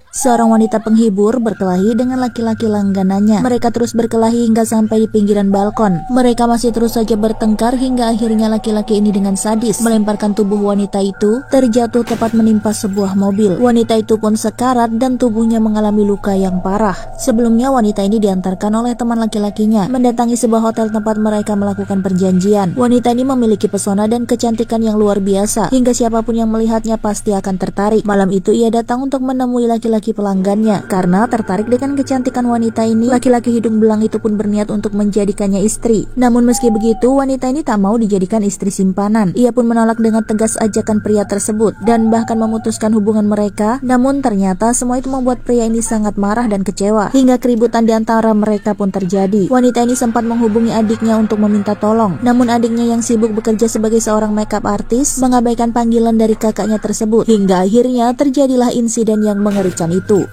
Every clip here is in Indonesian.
Seorang wanita penghibur berkelahi dengan laki-laki langganannya. Mereka terus berkelahi hingga sampai di pinggiran balkon. Mereka masih terus saja bertengkar hingga akhirnya laki-laki ini dengan sadis melemparkan tubuh wanita itu terjatuh tepat menimpa sebuah mobil. Wanita itu pun sekarat dan tubuhnya mengalami luka yang parah. Sebelumnya wanita ini diantarkan oleh teman laki-lakinya mendatangi sebuah hotel tempat mereka melakukan perjanjian. Wanita ini memiliki pesona dan kecantikan yang luar biasa hingga siapapun yang melihatnya pasti akan tertarik. Malam itu ia datang untuk menemui laki-laki pelanggannya. Karena tertarik dengan kecantikan wanita ini, laki-laki hidung belang itu pun berniat untuk menjadikannya istri. Namun meski begitu, wanita ini tak mau dijadikan istri simpanan. Ia pun menolak dengan tegas ajakan pria tersebut dan bahkan memutuskan hubungan mereka. Namun ternyata semua itu membuat pria ini sangat marah dan kecewa hingga keributan di antara mereka pun terjadi. Wanita ini sempat menghubungi adiknya untuk meminta tolong. Namun adiknya yang sibuk bekerja sebagai seorang makeup artist mengabaikan panggilan dari kakaknya tersebut hingga akhirnya terjadilah insiden yang mengerikan itu.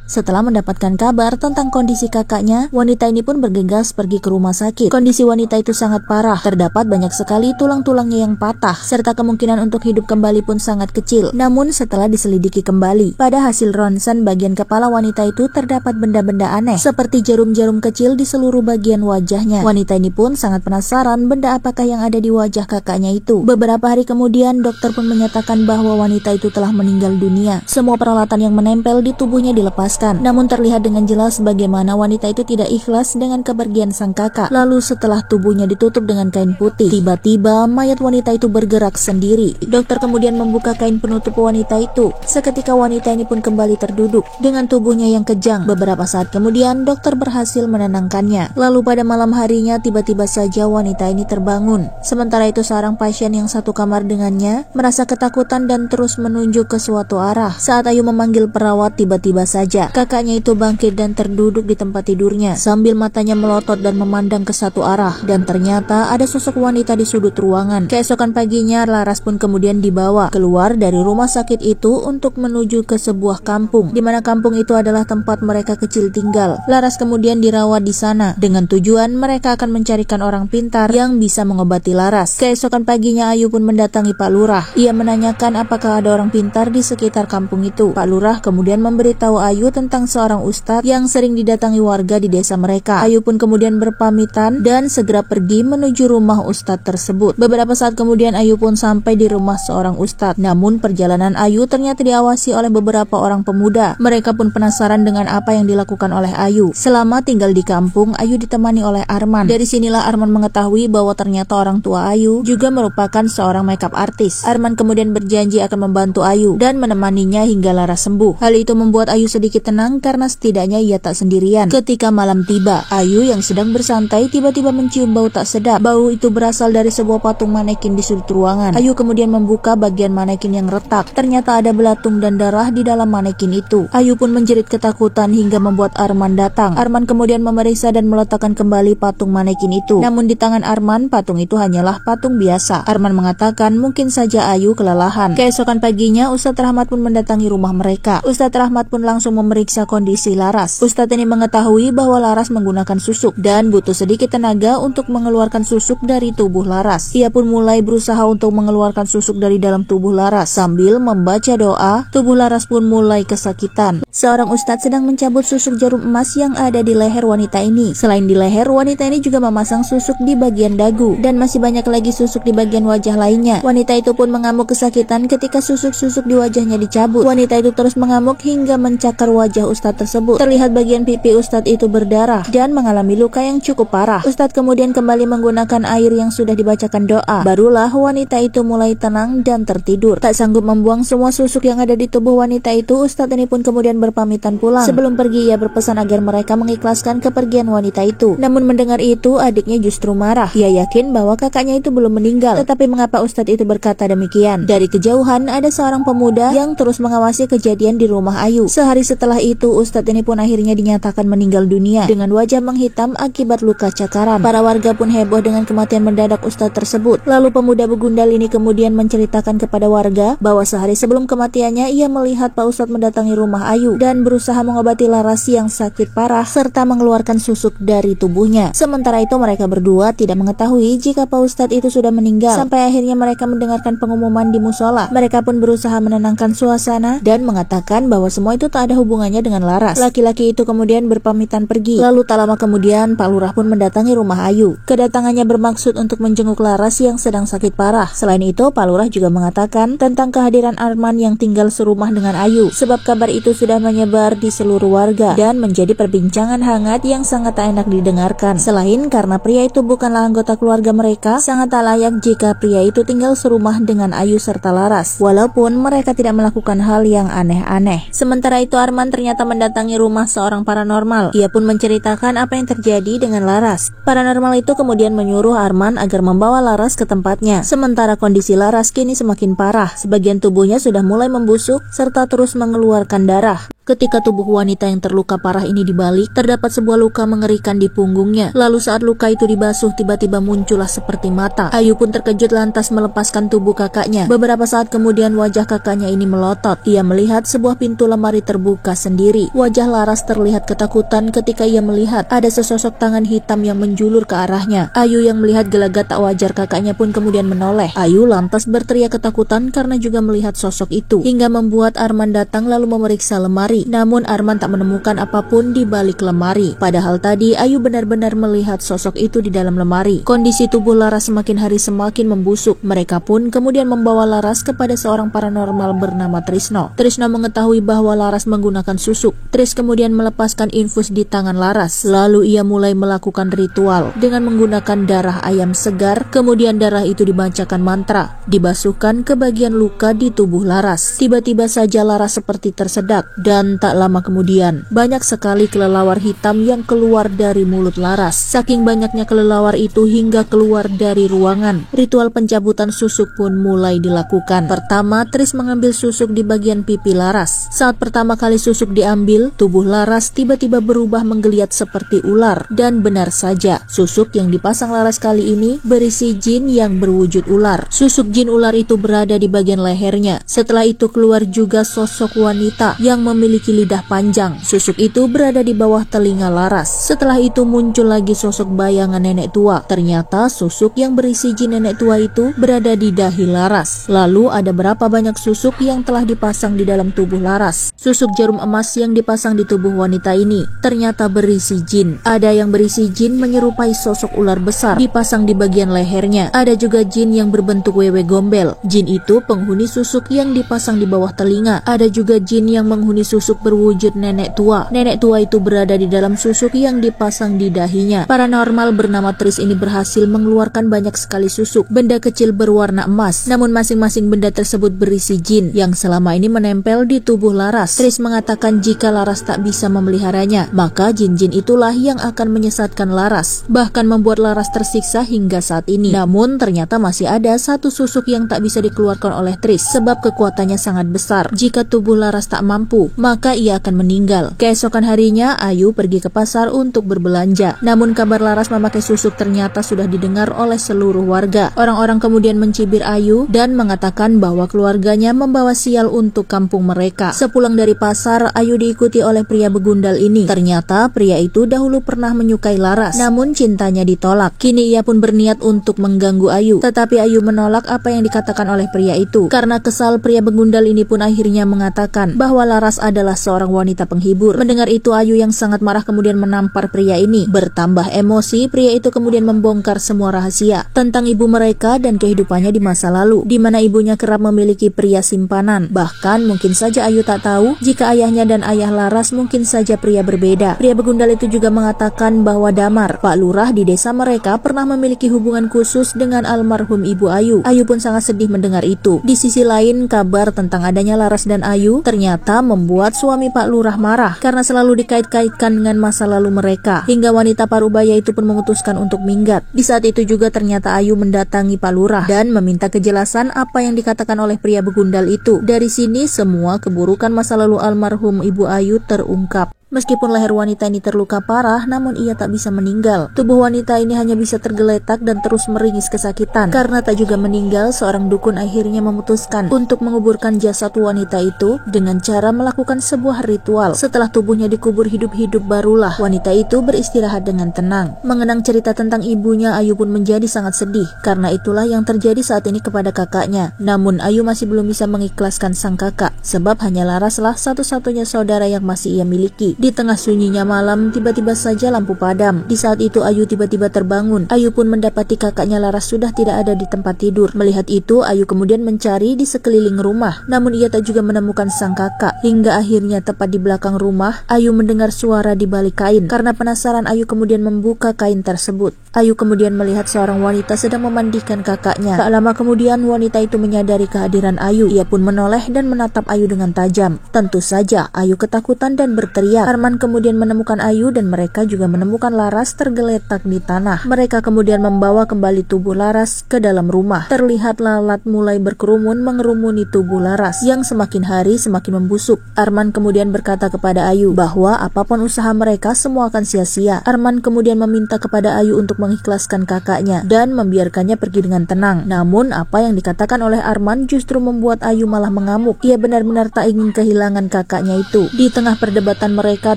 Setelah mendapatkan kabar tentang kondisi kakaknya, wanita ini pun bergegas pergi ke rumah sakit. Kondisi wanita itu sangat parah, terdapat banyak sekali tulang-tulangnya yang patah, serta kemungkinan untuk hidup kembali pun sangat kecil. Namun setelah diselidiki kembali, pada hasil ronsen bagian kepala wanita itu terdapat benda-benda aneh, seperti jarum-jarum kecil di seluruh bagian wajahnya. Wanita ini pun sangat penasaran benda apakah yang ada di wajah kakaknya itu. Beberapa hari kemudian, dokter pun menyatakan bahwa wanita itu telah meninggal dunia. Semua peralatan yang menempel di tubuhnya dilepaskan. Namun terlihat dengan jelas bagaimana wanita itu tidak ikhlas dengan kepergian sang kakak. Lalu setelah tubuhnya ditutup dengan kain putih, tiba-tiba mayat wanita itu bergerak sendiri. Dokter kemudian membuka kain penutup wanita itu. Seketika wanita ini pun kembali terduduk dengan tubuhnya yang kejang. Beberapa saat kemudian dokter berhasil menenangkannya. Lalu pada malam harinya tiba-tiba saja wanita ini terbangun. Sementara itu seorang pasien yang satu kamar dengannya merasa ketakutan dan terus menunjuk ke suatu arah. Saat Ayu memanggil perawat, tiba-tiba saja kakaknya itu bangkit dan terduduk di tempat tidurnya sambil matanya melotot dan memandang ke satu arah, dan ternyata ada sosok wanita di sudut ruangan. Keesokan paginya Laras pun kemudian dibawa keluar dari rumah sakit itu untuk menuju ke sebuah kampung, di mana kampung itu adalah tempat mereka kecil tinggal. Laras kemudian dirawat di sana dengan tujuan mereka akan mencarikan orang pintar yang bisa mengobati Laras. Keesokan paginya Ayu pun mendatangi Pak Lurah. Ia menanyakan apakah ada orang pintar di sekitar kampung itu. Pak Lurah kemudian memberitahu Ayu tentang seorang ustadz yang sering didatangi warga di desa mereka. Ayu pun kemudian berpamitan dan segera pergi menuju rumah ustadz tersebut. Beberapa saat kemudian Ayu pun sampai di rumah seorang ustadz. Namun perjalanan Ayu ternyata diawasi oleh beberapa orang pemuda. Mereka pun penasaran dengan apa yang dilakukan oleh Ayu. Selama tinggal di kampung, Ayu ditemani oleh Arman. Dari sinilah Arman mengetahui bahwa ternyata orang tua Ayu juga merupakan seorang makeup artist. Arman kemudian berjanji akan membantu Ayu dan menemaninya hingga Laras sembuh. Hal itu membuat Ayu sedikit tenang karena setidaknya ia tak sendirian. Ketika malam tiba, Ayu yang sedang bersantai tiba-tiba mencium bau tak sedap. Bau itu berasal dari sebuah patung manekin di sudut ruangan. Ayu kemudian membuka bagian manekin yang retak. Ternyata ada belatung dan darah di dalam manekin itu. Ayu pun menjerit ketakutan hingga membuat Arman datang. Arman kemudian memeriksa dan meletakkan kembali patung manekin itu. Namun di tangan Arman, patung itu hanyalah patung biasa. Arman mengatakan mungkin saja Ayu kelelahan. Keesokan paginya, Ustadz Rahmat pun mendatangi rumah mereka. Ustadz Rahmat pun langsung memeriksa kondisi Laras. Ustadz ini mengetahui bahwa Laras menggunakan susuk dan butuh sedikit tenaga untuk mengeluarkan susuk dari tubuh Laras. Ia pun mulai berusaha untuk mengeluarkan susuk dari dalam tubuh Laras. Sambil membaca doa, tubuh Laras pun mulai kesakitan. Seorang ustadz sedang mencabut susuk jarum emas yang ada di leher wanita ini. Selain di leher, wanita ini juga memasang susuk di bagian dagu dan masih banyak lagi susuk di bagian wajah lainnya. Wanita itu pun mengamuk kesakitan ketika susuk-susuk di wajahnya dicabut. Wanita itu terus mengamuk hingga mencakar wajah ustadz tersebut. Terlihat bagian pipi ustadz itu berdarah dan mengalami luka yang cukup parah. Ustadz kemudian kembali menggunakan air yang sudah dibacakan doa. Barulah wanita itu mulai tenang dan tertidur. Tak sanggup membuang semua susuk yang ada di tubuh wanita itu, ustadz ini pun kemudian berpamitan pulang. Sebelum pergi, ia berpesan agar mereka mengikhlaskan kepergian wanita itu. Namun mendengar itu, adiknya justru marah. Ia yakin bahwa kakaknya itu belum meninggal. Tetapi mengapa ustadz itu berkata demikian? Dari kejauhan ada seorang pemuda yang terus mengawasi kejadian di rumah Ayu. Sehari setelah Setelah itu Ustadz ini pun akhirnya dinyatakan meninggal dunia dengan wajah menghitam akibat luka cakaran. Para warga pun heboh dengan kematian mendadak Ustadz tersebut. Lalu pemuda begundal ini kemudian menceritakan kepada warga bahwa sehari sebelum kematiannya ia melihat Pak Ustadz mendatangi rumah Ayu dan berusaha mengobati Laras yang sakit parah serta mengeluarkan susuk dari tubuhnya. Sementara itu mereka berdua tidak mengetahui jika Pak Ustadz itu sudah meninggal. Sampai akhirnya mereka mendengarkan pengumuman di musola. Mereka pun berusaha menenangkan suasana dan mengatakan bahwa semua itu tak ada hubungannya dengan Laras. Laki-laki itu kemudian berpamitan pergi. Lalu tak lama kemudian Pak Lurah pun mendatangi rumah Ayu. Kedatangannya bermaksud untuk menjenguk Laras yang sedang sakit parah. Selain itu Pak Lurah juga mengatakan tentang kehadiran Arman yang tinggal serumah dengan Ayu, sebab kabar itu sudah menyebar di seluruh warga dan menjadi perbincangan hangat yang sangat tak enak didengarkan. Selain karena pria itu bukanlah anggota keluarga mereka, sangat tak layak jika pria itu tinggal serumah dengan Ayu serta Laras, walaupun mereka tidak melakukan hal yang aneh-aneh. Sementara itu Arman ternyata mendatangi rumah seorang paranormal. Ia pun menceritakan apa yang terjadi dengan Laras. Paranormal itu kemudian menyuruh Arman agar membawa Laras ke tempatnya. Sementara kondisi Laras kini semakin parah. Sebagian tubuhnya sudah mulai membusuk serta terus mengeluarkan darah. Ketika tubuh wanita yang terluka parah ini dibalik, terdapat sebuah luka mengerikan di punggungnya. Lalu saat luka itu dibasuh, tiba-tiba muncullah seperti mata. Ayu pun terkejut lantas melepaskan tubuh kakaknya. Beberapa saat kemudian wajah kakaknya ini melotot. Ia melihat sebuah pintu lemari terbuka sendiri. Wajah Laras terlihat ketakutan ketika ia melihat ada sesosok tangan hitam yang menjulur ke arahnya. Ayu yang melihat gelagat tak wajar kakaknya pun kemudian menoleh. Ayu lantas berteriak ketakutan karena juga melihat sosok itu, hingga membuat Arman datang lalu memeriksa lemari. Namun Arman tak menemukan apapun di balik lemari. Padahal tadi Ayu benar-benar melihat sosok itu di dalam lemari. Kondisi tubuh Laras semakin hari semakin membusuk. Mereka pun kemudian membawa Laras kepada seorang paranormal bernama Trisno. Trisno mengetahui bahwa Laras menggunakan susuk. Tris kemudian melepaskan infus di tangan Laras. Lalu ia mulai melakukan ritual dengan menggunakan darah ayam segar. Kemudian darah itu dibacakan mantra, dibasuhkan ke bagian luka di tubuh Laras. Tiba-tiba saja Laras seperti tersedak dan tak lama kemudian banyak sekali kelelawar hitam yang keluar dari mulut Laras. Saking banyaknya kelelawar itu hingga keluar dari ruangan. Ritual pencabutan susuk pun mulai dilakukan. Pertama, Tris mengambil susuk di bagian pipi Laras. Saat pertama kali susuk diambil, tubuh Laras tiba-tiba berubah menggeliat seperti ular. Dan benar saja, susuk yang dipasang Laras kali ini berisi jin yang berwujud ular. Susuk jin ular itu berada di bagian lehernya. Setelah itu keluar juga sosok wanita yang memiliki lidah panjang. Susuk itu berada di bawah telinga Laras. Setelah itu muncul lagi sosok bayangan nenek tua. Ternyata susuk yang berisi jin nenek tua itu berada di dahi Laras. Lalu ada berapa banyak susuk yang telah dipasang di dalam tubuh Laras. Susuk jarum emas yang dipasang di tubuh wanita ini ternyata berisi jin. Ada yang berisi jin menyerupai sosok ular besar, dipasang di bagian lehernya. Ada juga jin yang berbentuk wewe gombel. Jin itu penghuni susuk yang dipasang di bawah telinga. Ada juga jin yang menghuni susuk berwujud nenek tua. Nenek tua itu berada di dalam susuk yang dipasang di dahinya. Paranormal bernama Tris ini berhasil mengeluarkan banyak sekali susuk, benda kecil berwarna emas. Namun masing-masing benda tersebut berisi jin yang selama ini menempel di tubuh Laras. Tris mengatakan jika Laras tak bisa memeliharanya, maka jin-jin itulah yang akan menyesatkan Laras, bahkan membuat Laras tersiksa hingga saat ini. Namun ternyata masih ada satu susuk yang tak bisa dikeluarkan oleh Tris, sebab kekuatannya sangat besar. Jika tubuh Laras tak mampu, maka ia akan meninggal. Keesokan harinya Ayu pergi ke pasar untuk berbelanja. Namun kabar Laras memakai susuk ternyata sudah didengar oleh seluruh warga. Orang-orang kemudian mencibir Ayu dan mengatakan bahwa keluarganya membawa sial untuk kampung mereka. Sepulang dari pasar, Ayu diikuti oleh pria begundal ini. Ternyata pria itu dahulu pernah menyukai Laras, namun cintanya ditolak. Kini ia pun berniat untuk mengganggu Ayu, tetapi Ayu menolak apa yang dikatakan oleh pria itu. Karena kesal, pria begundal ini pun akhirnya mengatakan bahwa Laras adalah seorang wanita penghibur. Mendengar itu Ayu yang sangat marah kemudian menampar pria ini. Bertambah emosi, pria itu kemudian membongkar semua rahasia tentang ibu mereka dan kehidupannya di masa lalu, di mana ibunya kerap memiliki pria simpanan. Bahkan mungkin saja Ayu tak tahu jika ayahnya dan ayah Laras mungkin saja pria berbeda. Pria begundal itu juga mengatakan bahwa Damar, Pak Lurah di desa mereka, pernah memiliki hubungan khusus dengan almarhum ibu Ayu. Ayu pun sangat sedih mendengar itu. Di sisi lain, kabar tentang adanya Laras dan Ayu ternyata membuat membuat suami Pak Lurah marah karena selalu dikait-kaitkan dengan masa lalu mereka, hingga wanita parubaya itu pun memutuskan untuk minggat. Di saat itu juga ternyata Ayu mendatangi Pak Lurah dan meminta kejelasan apa yang dikatakan oleh pria begundal itu. Dari sini semua keburukan masa lalu almarhum Ibu Ayu terungkap. Meskipun leher wanita ini terluka parah, namun ia tak bisa meninggal. Tubuh wanita ini hanya bisa tergeletak dan terus meringis kesakitan. Karena tak juga meninggal, seorang dukun akhirnya memutuskan untuk menguburkan jasad wanita itu dengan cara melakukan sebuah ritual. Setelah tubuhnya dikubur hidup-hidup, barulah wanita itu beristirahat dengan tenang. Mengenang cerita tentang ibunya, Ayu pun menjadi sangat sedih. Karena itulah yang terjadi saat ini kepada kakaknya. Namun Ayu masih belum bisa mengikhlaskan sang kakak, sebab hanya Laraslah satu-satunya saudara yang masih ia miliki. Di tengah sunyinya malam, tiba-tiba saja lampu padam. Di saat itu Ayu tiba-tiba terbangun. Ayu pun mendapati kakaknya Laras sudah tidak ada di tempat tidur. Melihat itu, Ayu kemudian mencari di sekeliling rumah. Namun ia tak juga menemukan sang kakak. Hingga akhirnya tepat di belakang rumah, Ayu mendengar suara di balik kain. Karena penasaran, Ayu kemudian membuka kain tersebut. Ayu kemudian melihat seorang wanita sedang memandikan kakaknya. Tak lama kemudian wanita itu menyadari kehadiran Ayu. Ia pun menoleh dan menatap Ayu dengan tajam. Tentu saja Ayu ketakutan dan berteriak. Arman kemudian menemukan Ayu dan mereka juga menemukan Laras tergeletak di tanah. Mereka kemudian membawa kembali tubuh Laras ke dalam rumah. Terlihat lalat mulai berkerumun mengerumuni tubuh Laras yang semakin hari semakin membusuk. Arman kemudian berkata kepada Ayu bahwa apapun usaha mereka semua akan sia-sia. Arman kemudian meminta kepada Ayu untuk mengikhlaskan kakaknya dan membiarkannya pergi dengan tenang. Namun apa yang dikatakan oleh Arman justru membuat Ayu malah mengamuk. Ia benar-benar tak ingin kehilangan kakaknya itu. Di tengah perdebatan mereka,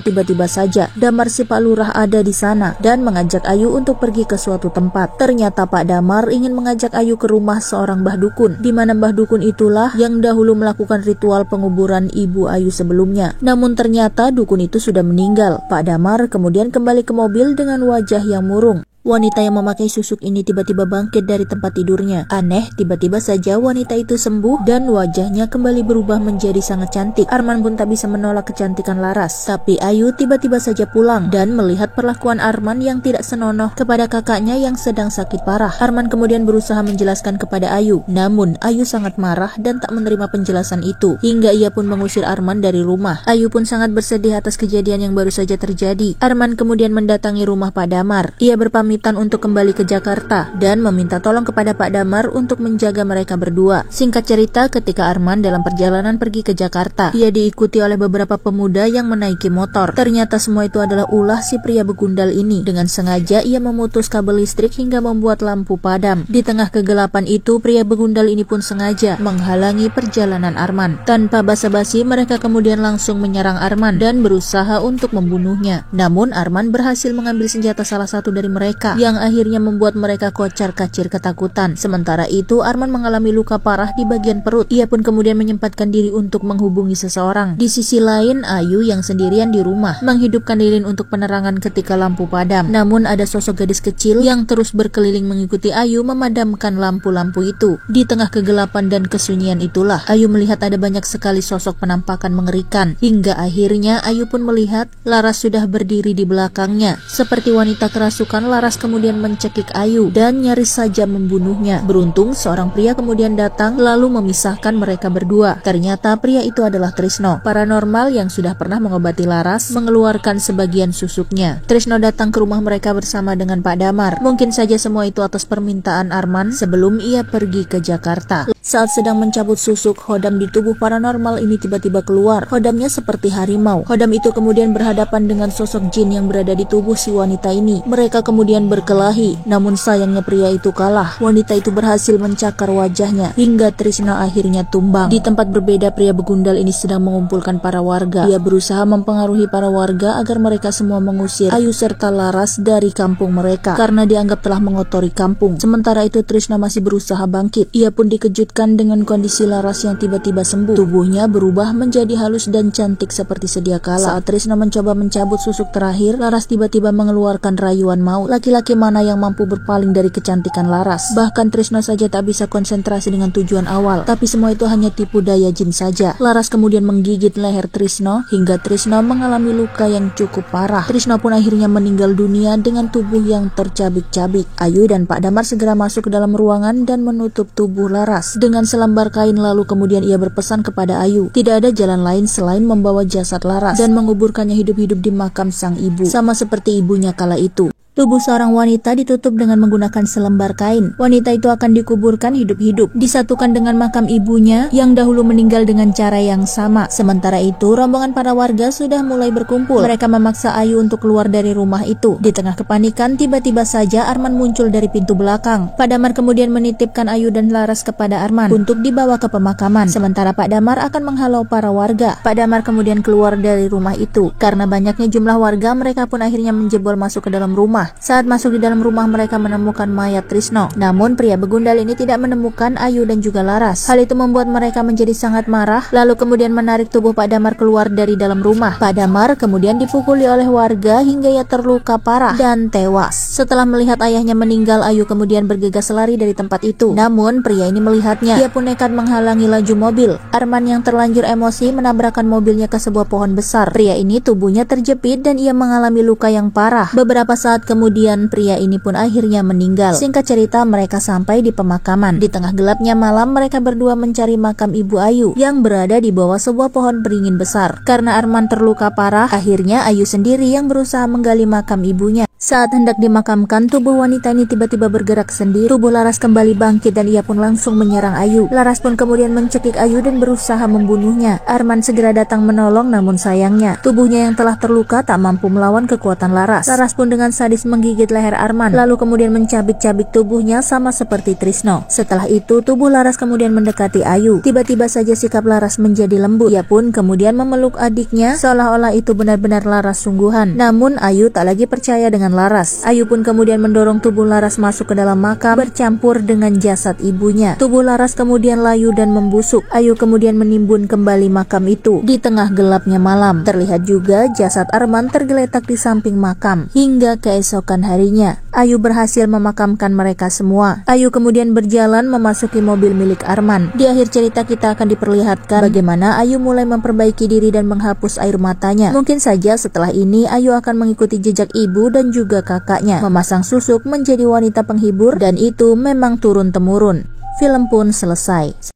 tiba-tiba saja Damar si Pak Lurah ada di sana dan mengajak Ayu untuk pergi ke suatu tempat. Ternyata Pak Damar ingin mengajak Ayu ke rumah seorang mbah dukun, di mana mbah dukun itulah yang dahulu melakukan ritual penguburan Ibu Ayu sebelumnya. Namun ternyata dukun itu sudah meninggal. Pak Damar kemudian kembali ke mobil dengan wajah yang murung. Wanita yang memakai susuk ini tiba-tiba bangkit dari tempat tidurnya. Aneh, tiba-tiba saja wanita itu sembuh dan wajahnya kembali berubah menjadi sangat cantik. Arman pun tak bisa menolak kecantikan Laras. Tapi Ayu tiba-tiba saja pulang dan melihat perlakuan Arman yang tidak senonoh kepada kakaknya yang sedang sakit parah. Arman kemudian berusaha menjelaskan kepada Ayu. Namun Ayu sangat marah dan tak menerima penjelasan itu. Hingga ia pun mengusir Arman dari rumah. Ayu pun sangat bersedih atas kejadian yang baru saja terjadi. Arman kemudian mendatangi rumah Pak Damar. Ia berpamitan untuk kembali ke Jakarta dan meminta tolong kepada Pak Damar untuk menjaga mereka berdua. Singkat cerita, ketika Arman dalam perjalanan pergi ke Jakarta, ia diikuti oleh beberapa pemuda yang menaiki motor. Ternyata semua itu adalah ulah si pria begundal ini. Dengan sengaja ia memutus kabel listrik hingga membuat lampu padam. Di tengah kegelapan itu, pria begundal ini pun sengaja menghalangi perjalanan Arman. Tanpa basa-basi, mereka kemudian langsung menyerang Arman dan berusaha untuk membunuhnya. Namun Arman berhasil mengambil senjata salah satu dari mereka, yang akhirnya membuat mereka kocar-kacir ketakutan. Sementara itu Arman mengalami luka parah di bagian perut. Ia pun kemudian menyempatkan diri untuk menghubungi seseorang. Di sisi lain, Ayu yang sendirian di rumah menghidupkan lilin untuk penerangan ketika lampu padam. Namun ada sosok gadis kecil yang terus berkeliling mengikuti Ayu memadamkan lampu-lampu itu. Di tengah kegelapan dan kesunyian itulah Ayu melihat ada banyak sekali sosok penampakan mengerikan. Hingga akhirnya Ayu pun melihat Laras sudah berdiri di belakangnya. Seperti wanita kerasukan, Laras kemudian mencekik Ayu dan nyaris saja membunuhnya. Beruntung seorang pria kemudian datang lalu memisahkan mereka berdua. Ternyata pria itu adalah Trisno, paranormal yang sudah pernah mengobati Laras mengeluarkan sebagian susuknya. Trisno datang ke rumah mereka bersama dengan Pak Damar. Mungkin saja semua itu atas permintaan Arman sebelum ia pergi ke Jakarta. Saat sedang mencabut susuk, Hodam di tubuh paranormal ini tiba-tiba keluar. Hodamnya seperti harimau. Hodam itu kemudian berhadapan dengan sosok jin yang berada di tubuh si wanita ini. Mereka kemudian berkelahi, namun sayangnya pria itu kalah. Wanita itu berhasil mencakar wajahnya hingga Trisna akhirnya tumbang. Di tempat berbeda, pria begundal ini sedang mengumpulkan para warga. Ia berusaha mempengaruhi para warga agar mereka semua mengusir Ayu serta Laras dari kampung mereka karena dianggap telah mengotori kampung. Sementara itu Trisna masih berusaha bangkit. Ia pun dikejutkan dengan kondisi Laras yang tiba-tiba sembuh. Tubuhnya berubah menjadi halus dan cantik seperti sedia kala. Saat Trisna mencoba mencabut susuk terakhir, Laras tiba-tiba mengeluarkan rayuan maut. laki-laki mana yang mampu berpaling dari kecantikan Laras. Bahkan Trisno saja tak bisa konsentrasi dengan tujuan awal, tapi semua itu hanya tipu daya jin saja. Laras kemudian menggigit leher Trisno hingga Trisno mengalami luka yang cukup parah. Trisno pun akhirnya meninggal dunia dengan tubuh yang tercabik-cabik. Ayu dan Pak Damar segera masuk ke dalam ruangan dan menutup tubuh Laras dengan selembar kain, lalu kemudian ia berpesan kepada Ayu, tidak ada jalan lain selain membawa jasad Laras dan menguburkannya hidup-hidup di makam sang ibu, sama seperti ibunya kala itu. Tubuh seorang wanita ditutup dengan menggunakan selembar kain. Wanita itu akan dikuburkan hidup-hidup, disatukan dengan makam ibunya yang dahulu meninggal dengan cara yang sama. Sementara itu, rombongan para warga sudah mulai berkumpul. Mereka memaksa Ayu untuk keluar dari rumah itu. Di tengah kepanikan, tiba-tiba saja Arman muncul dari pintu belakang. Pak Damar kemudian menitipkan Ayu dan Laras kepada Arman untuk dibawa ke pemakaman. Sementara Pak Damar akan menghalau para warga. Pak Damar kemudian keluar dari rumah itu. Karena banyaknya jumlah warga, mereka pun akhirnya menjebol masuk ke dalam rumah. Saat masuk di dalam rumah, mereka menemukan mayat Trisno. Namun pria begundal ini tidak menemukan Ayu dan juga Laras. Hal itu membuat mereka menjadi sangat marah, lalu kemudian menarik tubuh Pak Damar keluar dari dalam rumah. Pak Damar kemudian dipukuli oleh warga hingga ia terluka parah dan tewas. Setelah melihat ayahnya meninggal, Ayu kemudian bergegas lari dari tempat itu. Namun pria ini melihatnya. Dia pun nekat menghalangi laju mobil. Arman yang terlanjur emosi menabrakkan mobilnya ke sebuah pohon besar. Pria ini tubuhnya terjepit dan ia mengalami luka yang parah. Beberapa saat kemudian pria ini pun akhirnya meninggal. Singkat cerita, mereka sampai di pemakaman. Di tengah gelapnya malam, mereka berdua mencari makam Ibu Ayu yang berada di bawah sebuah pohon beringin besar. Karena Arman terluka parah, akhirnya Ayu sendiri yang berusaha menggali makam ibunya. Saat hendak dimakamkan, tubuh wanita ini tiba-tiba bergerak sendiri. Tubuh Laras kembali bangkit dan ia pun langsung menyerang Ayu. Laras pun kemudian mencekik Ayu dan berusaha membunuhnya. Arman segera datang menolong, namun sayangnya tubuhnya yang telah terluka tak mampu melawan kekuatan Laras. Laras pun dengan sadis menggigit leher Arman, lalu kemudian mencabik-cabik tubuhnya sama seperti Trisno. Setelah itu, tubuh Laras kemudian mendekati Ayu. Tiba-tiba saja sikap Laras menjadi lembut. Ia pun kemudian memeluk adiknya seolah-olah itu benar-benar Laras sungguhan. Namun Ayu tak lagi percaya dengan Laras. Ayu pun kemudian mendorong tubuh Laras masuk ke dalam makam bercampur dengan jasad ibunya. Tubuh Laras kemudian layu dan membusuk. Ayu kemudian menimbun kembali makam itu. Di tengah gelapnya malam, terlihat juga jasad Arman tergeletak di samping makam. Hingga keesokan harinya, Ayu berhasil memakamkan mereka semua. Ayu kemudian berjalan memasuki mobil milik Arman. Di akhir cerita kita akan diperlihatkan bagaimana Ayu mulai memperbaiki diri dan menghapus air matanya. Mungkin saja setelah ini Ayu akan mengikuti jejak ibu dan juga kakaknya, memasang susuk menjadi wanita penghibur, dan itu memang turun-temurun. Film pun selesai.